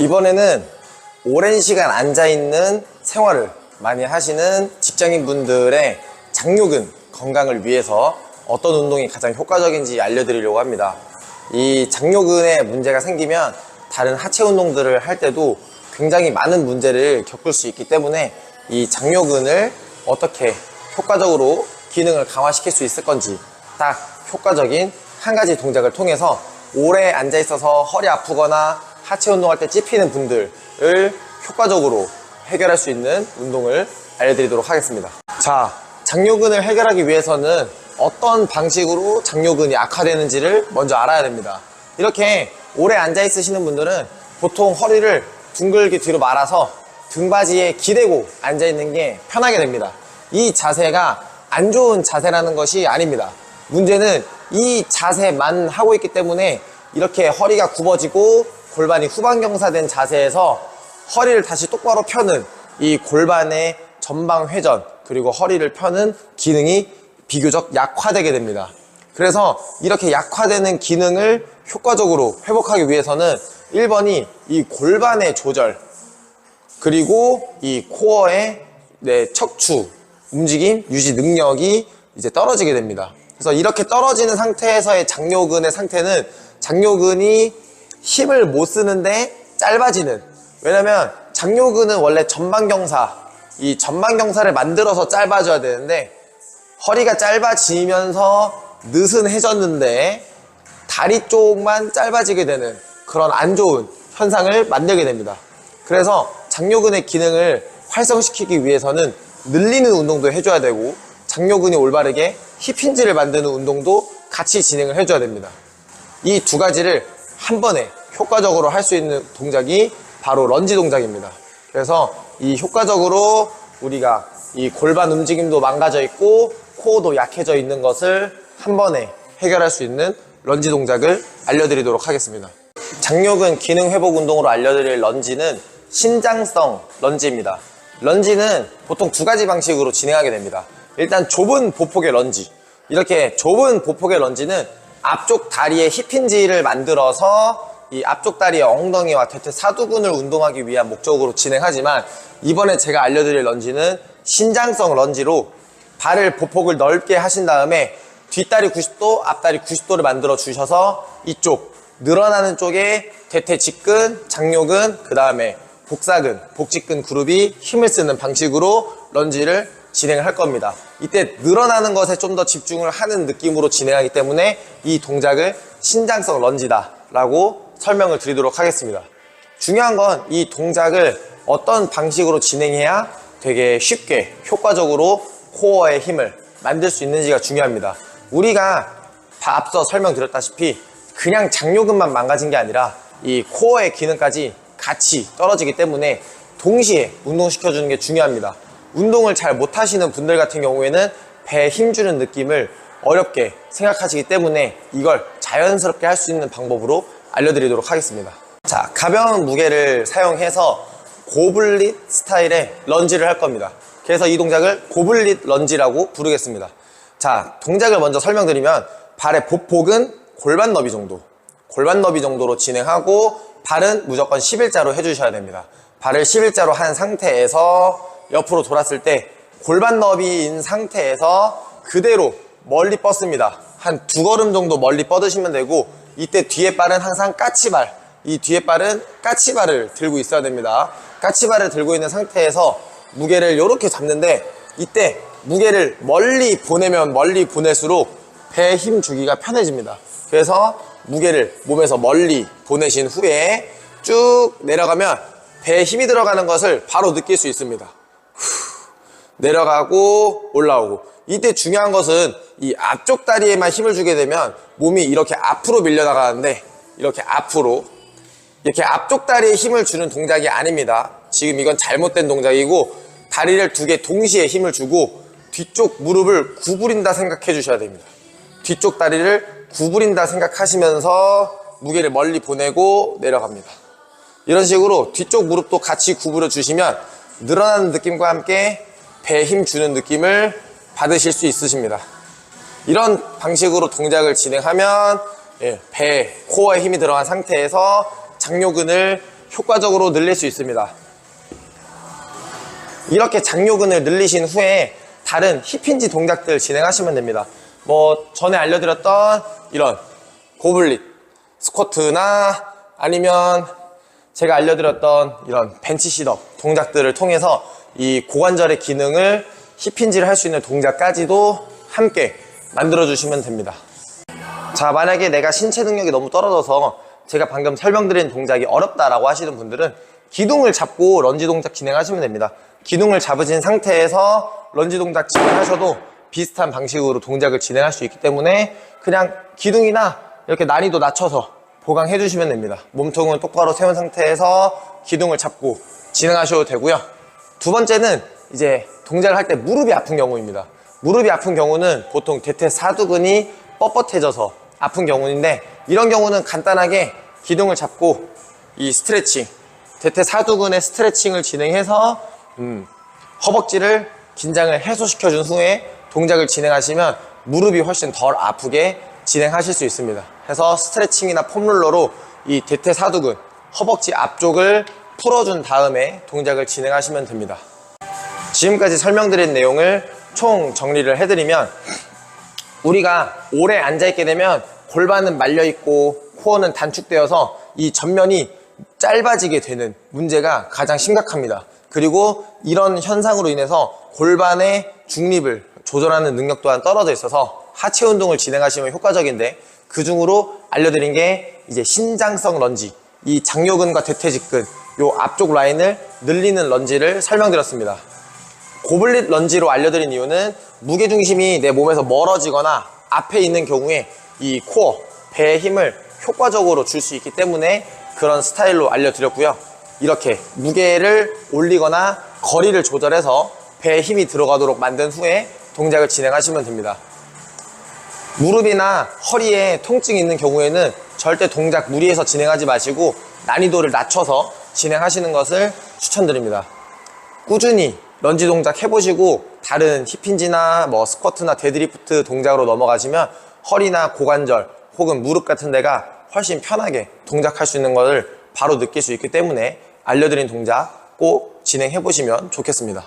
이번에는 오랜 시간 앉아있는 생활을 많이 하시는 직장인분들의 장요근 건강을 위해서 어떤 운동이 가장 효과적인지 알려드리려고 합니다. 이 장요근에 문제가 생기면 다른 하체 운동들을 할 때도 굉장히 많은 문제를 겪을 수 있기 때문에 이 장요근을 어떻게 효과적으로 기능을 강화시킬 수 있을 건지 딱 효과적인 한 가지 동작을 통해서 오래 앉아있어서 허리 아프거나 하체 운동할 때 찝히는 분들을 효과적으로 해결할 수 있는 운동을 알려드리도록 하겠습니다. 자, 장요근을 해결하기 위해서는 어떤 방식으로 장요근이 악화되는지를 먼저 알아야 됩니다. 이렇게 오래 앉아 있으시는 분들은 보통 허리를 둥글게 뒤로 말아서 등받이에 기대고 앉아 있는 게 편하게 됩니다. 이 자세가 안 좋은 자세라는 것이 아닙니다. 문제는 이 자세만 하고 있기 때문에 이렇게 허리가 굽어지고 골반이 후방경사된 자세에서 허리를 다시 똑바로 펴는 이 골반의 전방 회전 그리고 허리를 펴는 기능이 비교적 약화되게 됩니다. 그래서 이렇게 약화되는 기능을 효과적으로 회복하기 위해서는 1번이 이 골반의 조절 그리고 이 코어의 척추 움직임 유지 능력이 이제 떨어지게 됩니다. 그래서 이렇게 떨어지는 상태에서의 장요근의 상태는 장요근이 힘을 못 쓰는데 짧아지는, 왜냐면 장요근은 원래 전방경사, 이 전방경사를 만들어서 짧아져야 되는데 허리가 짧아지면서 느슨해졌는데 다리 쪽만 짧아지게 되는 그런 안 좋은 현상을 만들게 됩니다. 그래서 장요근의 기능을 활성시키기 위해서는 늘리는 운동도 해줘야 되고 장요근이 올바르게 힙힌지를 만드는 운동도 같이 진행을 해줘야 됩니다. 이 두 가지를 한 번에 효과적으로 할 수 있는 동작이 바로 런지 동작입니다. 그래서 이 효과적으로 우리가 이 골반 움직임도 망가져 있고 코어도 약해져 있는 것을 한 번에 해결할 수 있는 런지 동작을 알려드리도록 하겠습니다. 장요근 기능 회복 운동으로 알려드릴 런지는 신장성 런지입니다. 런지는 보통 두 가지 방식으로 진행하게 됩니다. 일단 좁은 보폭의 런지, 이렇게 좁은 보폭의 런지는 앞쪽 다리에 힙힌지를 만들어서 이 앞쪽 다리의 엉덩이와 대퇴사두근을 운동하기 위한 목적으로 진행하지만 이번에 제가 알려드릴 런지는 신장성 런지로 발을 보폭을 넓게 하신 다음에 뒷다리 90도, 앞다리 90도를 만들어 주셔서 이쪽 늘어나는 쪽에 대퇴직근, 장요근, 그 다음에 복사근, 복직근 그룹이 힘을 쓰는 방식으로 런지를 진행을 할 겁니다. 이때 늘어나는 것에 좀 더 집중을 하는 느낌으로 진행하기 때문에 이 동작을 신장성 런지다 라고 설명을 드리도록 하겠습니다. 중요한 건 이 동작을 어떤 방식으로 진행해야 되게 쉽게 효과적으로 코어의 힘을 만들 수 있는지가 중요합니다. 우리가 앞서 설명드렸다시피 그냥 장요근만 망가진 게 아니라 이 코어의 기능까지 같이 떨어지기 때문에 동시에 운동시켜주는 게 중요합니다. 운동을 잘 못하시는 분들 같은 경우에는 배에 힘주는 느낌을 어렵게 생각하시기 때문에 이걸 자연스럽게 할 수 있는 방법으로 알려드리도록 하겠습니다. 자, 가벼운 무게를 사용해서 고블릿 스타일의 런지를 할 겁니다. 그래서 이 동작을 고블릿 런지라고 부르겠습니다. 자, 동작을 먼저 설명드리면 발의 보폭은 골반 너비 정도로 진행하고 발은 무조건 11자로 해주셔야 됩니다. 발을 11자로 한 상태에서 옆으로 돌았을 때 골반 너비인 상태에서 그대로 멀리 뻗습니다. 한 두 걸음 정도 멀리 뻗으시면 되고 이때 뒤에 발은 항상 까치발, 이 뒤에 발은 까치발을 들고 있어야 됩니다. 까치발을 들고 있는 상태에서 무게를 이렇게 잡는데 이때 무게를 멀리 보내면 멀리 보낼수록 배에 힘 주기가 편해집니다. 그래서 무게를 몸에서 멀리 보내신 후에 쭉 내려가면 배에 힘이 들어가는 것을 바로 느낄 수 있습니다. 내려가고 올라오고, 이때 중요한 것은 이 앞쪽 다리에만 힘을 주게 되면 몸이 이렇게 앞으로 밀려나가는데 이렇게 앞으로 이렇게 앞쪽 다리에 힘을 주는 동작이 아닙니다. 지금 이건 잘못된 동작이고 다리를 두 개 동시에 힘을 주고 뒤쪽 무릎을 구부린다 생각해 주셔야 됩니다. 뒤쪽 다리를 구부린다 생각하시면서 무게를 멀리 보내고 내려갑니다. 이런 식으로 뒤쪽 무릎도 같이 구부려 주시면 늘어나는 느낌과 함께 배에 힘 주는 느낌을 받으실 수 있으십니다. 이런 방식으로 동작을 진행하면 배, 코어에 힘이 들어간 상태에서 장요근을 효과적으로 늘릴 수 있습니다. 이렇게 장요근을 늘리신 후에 다른 힙힌지 동작들 진행하시면 됩니다. 뭐 전에 알려드렸던 이런 고블릿 스쿼트나 아니면 제가 알려드렸던 이런 벤치 싯업 동작들을 통해서 이 고관절의 기능을 힙힌지를 할 수 있는 동작까지도 함께 만들어 주시면 됩니다. 자, 만약에 내가 신체 능력이 너무 떨어져서 제가 방금 설명드린 동작이 어렵다라고 하시는 분들은 기둥을 잡고 런지 동작 진행하시면 됩니다. 기둥을 잡으신 상태에서 런지 동작 진행하셔도 비슷한 방식으로 동작을 진행할 수 있기 때문에 그냥 기둥이나 이렇게 난이도 낮춰서 보강해 주시면 됩니다. 몸통은 똑바로 세운 상태에서 기둥을 잡고 진행하셔도 되고요. 두 번째는 이제 동작을 할 때 무릎이 아픈 경우입니다. 무릎이 아픈 경우는 보통 대퇴사두근이 뻣뻣해져서 아픈 경우인데, 이런 경우는 간단하게 기둥을 잡고 이 스트레칭, 대퇴사두근의 스트레칭을 진행해서 허벅지를 긴장을 해소시켜 준 후에 동작을 진행하시면 무릎이 훨씬 덜 아프게 진행하실 수 있습니다. 그래서 스트레칭이나 폼롤러로 이 대퇴사두근, 허벅지 앞쪽을 풀어준 다음에 동작을 진행하시면 됩니다. 지금까지 설명드린 내용을 총 정리를 해드리면, 우리가 오래 앉아있게 되면 골반은 말려있고 코어는 단축되어서 이 전면이 짧아지게 되는 문제가 가장 심각합니다. 그리고 이런 현상으로 인해서 골반의 중립을 조절하는 능력 또한 떨어져 있어서 하체 운동을 진행하시면 효과적인데, 그 중으로 알려드린 게 이제 신장성 런지, 이 장요근과 대퇴직근 요 앞쪽 라인을 늘리는 런지를 설명드렸습니다. 고블릿 런지로 알려드린 이유는 무게중심이 내 몸에서 멀어지거나 앞에 있는 경우에 이 코어, 배의 힘을 효과적으로 줄 수 있기 때문에 그런 스타일로 알려드렸고요. 이렇게 무게를 올리거나 거리를 조절해서 배에 힘이 들어가도록 만든 후에 동작을 진행하시면 됩니다. 무릎이나 허리에 통증이 있는 경우에는 절대 동작 무리해서 진행하지 마시고 난이도를 낮춰서 진행하시는 것을 추천드립니다. 꾸준히 런지 동작 해보시고 다른 힙힌지나 뭐 스쿼트나 데드리프트 동작으로 넘어가시면 허리나 고관절 혹은 무릎 같은 데가 훨씬 편하게 동작할 수 있는 것을 바로 느낄 수 있기 때문에 알려드린 동작 꼭 진행해 보시면 좋겠습니다.